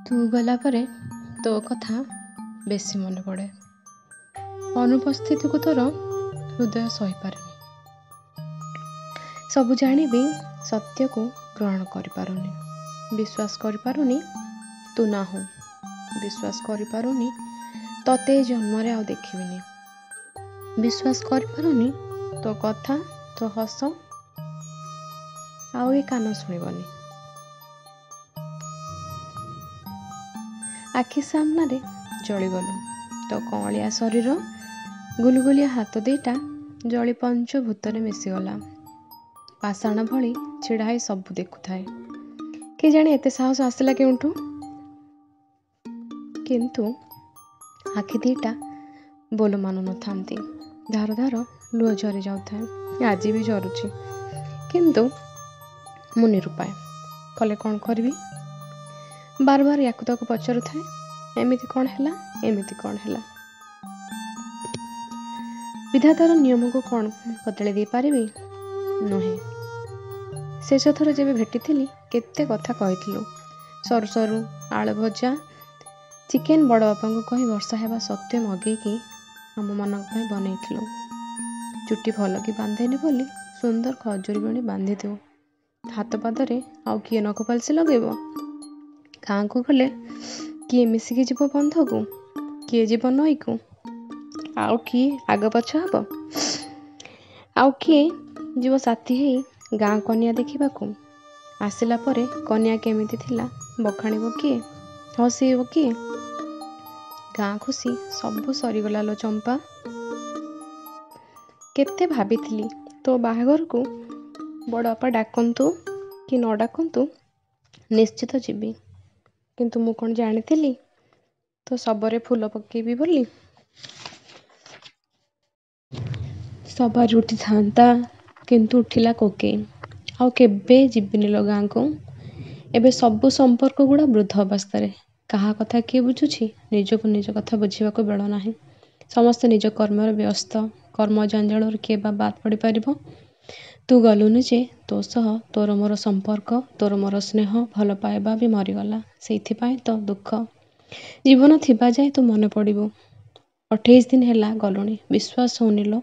ତୁ ଗଲା ପରେ ତୋ କଥା ବେଶୀ ମନେ ପଡ଼େ। ଅନୁପସ୍ଥିତିକୁ ତୋର ହୃଦୟ ସହିପାରୁନି। ସବୁ ଜାଣିବି ସତ୍ୟକୁ ଗ୍ରହଣ କରିପାରୁନି। ବିଶ୍ୱାସ କରିପାରୁନି ତୁ ନାହୁଁ। ବିଶ୍ୱାସ କରିପାରୁନି ତତେ ଏ ଜନ୍ମରେ ଆଉ ଦେଖିବିନି। ବିଶ୍ୱାସ କରିପାରୁନି ତୋ କଥା ତୋ ହସ ଆଉ ଏ କାନ ଶୁଣିବନି। ଆଖି ସାମ୍ନାରେ ଜଳିଗଲୁ। ତୋ କଅଁଳିଆ ଶରୀର ଗୁଲଗୁଲିଆ ହାତ ଦିଟା ଜଳି ପଞ୍ଚଭୂତରେ ମିଶିଗଲା। ପାଷାଣ ଭଳି ଛିଡ଼ା ହେଇ ସବୁ ଦେଖୁଥାଏ। କେଜାଣି ଏତେ ସାହସ ଆସିଲା କେଉଁଠୁ? କିନ୍ତୁ ଆଖି ଦିଟା ବୋଲ ମାନୁ ନଥାନ୍ତି। ଧାର ଧାର ଲୁହ ଝରି ଯାଉଥାଏ। ଆଜି ବି ଝରୁଛି। କିନ୍ତୁ ମୁଁ ନିରୁପାୟ। କଲେ କ'ଣ କରିବି? ବାର ବାର ୟାକୁ ତାକୁ ପଚାରୁଥାଏ, ଏମିତି କ'ଣ ହେଲା? ଏମିତି କ'ଣ ହେଲା? ବିଧାତାର ନିୟମକୁ କ'ଣ ବଦଳାଇ ଦେଇପାରିବି? ନୁହେଁ। ଶେଷ ଥର ଯେବେ ଭେଟିଥିଲି କେତେ କଥା କହିଥିଲୁ। ସରୁ ସରୁ ଆଳୁ ଭଜା ଚିକେନ ବଡ଼ ବାପାଙ୍କୁ କହି ବର୍ଷା ହେବା ସତ୍ତ୍ୱେ ମଗେଇକି ଆମମାନଙ୍କ ପାଇଁ ବନେଇଥିଲୁ। ଚୁଟି ଭଲ କି ବାନ୍ଧେନି ବୋଲି ସୁନ୍ଦର ଖଜୁରୀ ବଣି ବାନ୍ଧିଦେଉ। ହାତ ପାଦରେ ଆଉ କିଏ ନଖ ପାଲିସି ଲଗେଇବ? ଗାଁକୁ ଗଲେ କିଏ ମିଶିକି ଯିବ ବନ୍ଧକୁ? କିଏ ଯିବ ନଈକୁ? ଆଉ କିଏ ଆଗ ପଛ ହବ? ଆଉ କିଏ ଯିବ ସାଥୀ ହେଇ ଗାଁ କନ୍ୟା ଦେଖିବାକୁ? ଆସିଲା ପରେ କନ୍ୟା କେମିତି ଥିଲା ବଖାଣିବ କିଏ? ହସେଇବ କିଏ? ଗାଁ ଖୁସି ସବୁ ସରିଗଲା ଲୋ ଚମ୍ପା। କେତେ ଭାବିଥିଲି ତୋ ବାହାଘରକୁ ବଡ଼ ବାପା ଡାକନ୍ତୁ କି ନ ଡାକନ୍ତୁ ନିଶ୍ଚିତ ଯିବି। କିନ୍ତୁ ମୁଁ କ'ଣ ଜାଣିଥିଲି ତୋ ଶବରେ ଫୁଲ ପକେଇବି ବୋଲି? ସବାରି ଉଠିଥାନ୍ତା କିନ୍ତୁ ଉଠିଲା କୋକେଇ। ଆଉ କେବେ ଯିବିନି ଲୋ ଗାଁକୁ। ଏବେ ସବୁ ସମ୍ପର୍କ ଗୁଡ଼ା ବୃଦ୍ଧ ଅବସ୍ଥାରେ। କାହା କଥା କିଏ ବୁଝୁଛି? ନିଜକୁ ନିଜ କଥା ବୁଝିବାକୁ ବେଳ ନାହିଁ। ସମସ୍ତେ ନିଜ କର୍ମରେ ବ୍ୟସ୍ତ। କର୍ମ ଜଞ୍ଜାଳରୁ କିଏ ବା ବାଦ୍ ପଡ଼ିପାରିବ? ତୁ ଗଲୁନି ଯେ ତୋ ସହ ତୋର ମୋର ସମ୍ପର୍କ, ତୋର ମୋର ସ୍ନେହ, ଭଲ ପାଇବା ବି ମରିଗଲା। ସେଇଥିପାଇଁ ତ ଦୁଃଖ। ଜୀବନ ଥିବା ଯାଏ ତୁ ମନେ ପଡ଼ିବୁ। 28 ଦିନ ହେଲା ଗଲୁଣି। ବିଶ୍ୱାସ ହଉନି ଲୋ।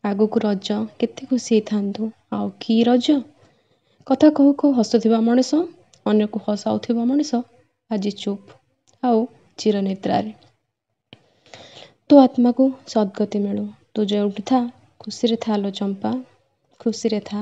ଆଗକୁ ରଜ, କେତେ ଖୁସି ହେଇଥାନ୍ତୁ। ଆଉ କି ରଜ? କଥା କହୁ କହୁ ହସୁଥିବା ମଣିଷ, ଅନ୍ୟକୁ ହସାଉଥିବା ମଣିଷ ଆଜି ଚୁପ୍ ଆଉ ଚିରନିଦ୍ରାରେ। ତୋ ଆତ୍ମାକୁ ସଦ୍ଗତି ମିଳୁ। ତୁ ଯେଉଁଠି ଥା, ଖୁସିରେ ଥା ଲୋ ଚମ୍ପା, ଖୁସିରେ ଥା।